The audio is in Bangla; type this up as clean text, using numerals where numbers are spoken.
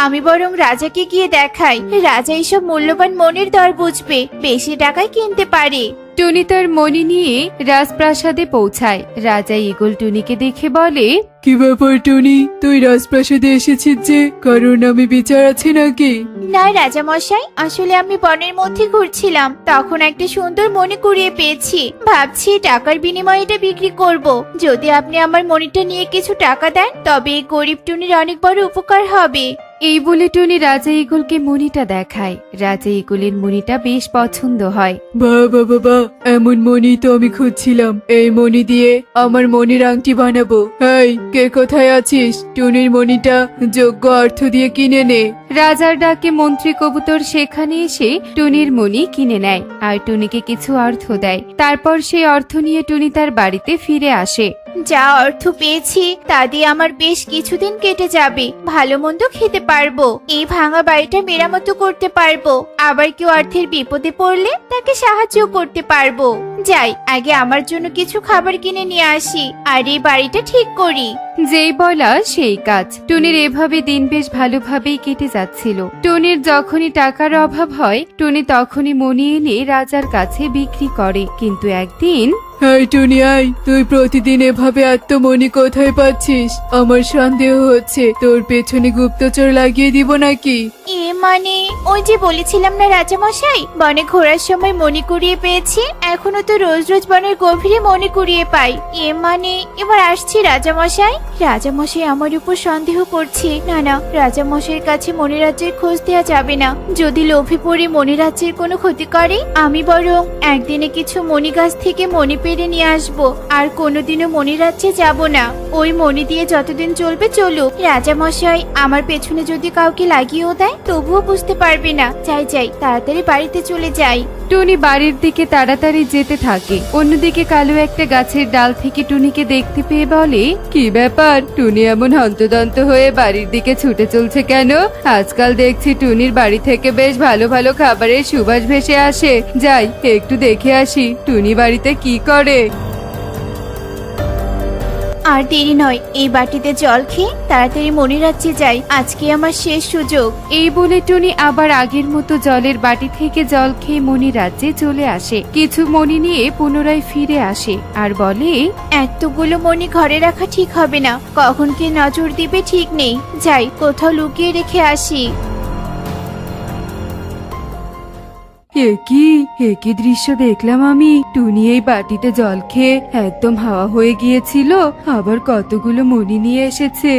আমি বরং রাজাকে গিয়ে দেখাই, রাজা এইসব মূল্যবান মনির দর বুঝবে, বেশি টাকায় কিনতে পারে। টুনি তার মণি নিয়ে রাজপ্রাসাদে পৌঁছায়। রাজা ঈগল টুনিকে দেখে বলে, কি ব্যাপার টুনি, তুই রাজপ্রাসাদে এসেছিস যে? কারণ আমি বিচার আছে নাকি? না রাজা মশাই, আসলে আমি বনের মধ্যে ঘুরছিলাম, তখন একটা সুন্দর মণি কুড়িয়ে পেয়েছি। ভাবছি টাকার বিনিময়ে এটা বিক্রি করব। যদি আপনি আমার মণিটা নিয়ে কিছু টাকা দেন তবে এই গরিব টুনির অনেক বড় উপকার হবে। এই বলে টুনি রাজা ঈগলকে মণিটা দেখায়। রাজা ঈগলের মণিটা বেশ পছন্দ হয়। বাবা বাবা, এমন মণি তো আমি খুঁজছিলাম। এই মণি দিয়ে আমার মণির আংটি বানাবো। এই, কে কোথায় আছিস? টুনির মণিটা যোগ্য অর্থ দিয়ে কিনে নে। রাজার ডাকে মন্ত্রী কবুতর সেখানে এসে টুনির মণি কিনে নেয় আর টুনিকে কিছু অর্থ দেয়। তারপর সেই অর্থ নিয়ে টুনি তার বাড়িতে ফিরে আসে। যা অর্থ পেয়েছি তা দিয়ে আমার বেশ কিছুদিন কেটে যাবে, ভালো মন্দ খেতে পারবো, এই ভাঙা বাড়িটা মেরামত করতে পারবো, আবার কেউ অর্থের বিপদে পড়লে তাকে সাহায্য করতে পারবো। যাই, আগে আমার জন্য কিছু খাবার কিনে নিয়ে আসি আর এই বাড়িটা ঠিক করি। যেই বলা সেই কাজ। টুনির এভাবে দিন বেশ ভালোভাবেই কেটে যাচ্ছিল। টুনির যখনই টাকার অভাব হয় টুনি তখনই মণি এনে রাজার কাছে বিক্রি করে। কিন্তু একদিন, এই টুনি, আয়, তুই প্রতিদিন এভাবে এত মণি কোথায় পাচ্ছিস? আমার সন্দেহ হচ্ছে তোর পেছনে গুপ্তচর লাগিয়ে দিব নাকি? এ মানে, ওই যে বলেছিলাম না রাজা মশাই, বনে ঘোরার সময় মণি কুড়িয়ে পেয়েছি, এখনো তো রোজ রোজ বনের গভীরে মণি কুড়িয়ে পাই। এ মানে, এবার আসছি রাজা মশাই। রাজা মশাই আমার উপর সন্দেহ করছে। না না, রাজা মশাইয়ের কাছে মণিরাজ্যের খোঁজ দেওয়া যাবে না। যদি লোভে পড়ে মণিরাজ্যের কোনো ক্ষতি করে, আমি বরং একদিনে কিছু মণি গাছ থেকে মণি পেরে নিয়ে আসবো, আর কোনোদিনও মণিরাজ্যে যাব না। ওই মণি দিয়ে যতদিন চলবে চলুক। রাজা মশাই আমার পেছনে যদি কাউকে লাগিয়েও দেয় তবুও বুঝতে পারবে না। যাই যাই, তাড়াতাড়ি বাড়িতে চলে যাই। টুনি বাড়ির দিকে তাড়াতাড়ি যেতে থাকে। অন্যদিকে কালু একটা গাছের ডাল থেকে টুনিকে দেখতে পেয়ে বলে, কি ব্যাপার, টুনি এমন হন্তদন্ত হয়ে বাড়ির দিকে ছুটে চলছে কেন? আজকাল দেখছি টুনির বাড়ি থেকে বেশ ভালো ভালো খাবারের সুবাস ভেসে আসে। যাই, একটু দেখে আসি টুনি বাড়িতে কি করে। আর দেরি নয়, এই বাটিতে জল খেয়ে তাড়াতাড়ি মণিরাজ্যে যাই, আজকে আমার শেষ সুযোগ। এই বলে টুনি আবার আগের মতো জলের বাটি থেকে জল খেয়ে মণি রাজ্যে চলে আসে। কিছু মণি নিয়ে পুনরায় ফিরে আসে আর বলে, এতগুলো মণি ঘরে রাখা ঠিক হবে না, কখন কে নজর দিবে ঠিক নেই। যাই, কোথাও লুকিয়ে রেখে আসি। একই দৃশ্য দেখলাম আমি। টুনি এই বাটিতে জল খেয়ে একদম হাওয়া হয়ে গিয়েছিল, আবার কতগুলো মণি নিয়ে এসেছে।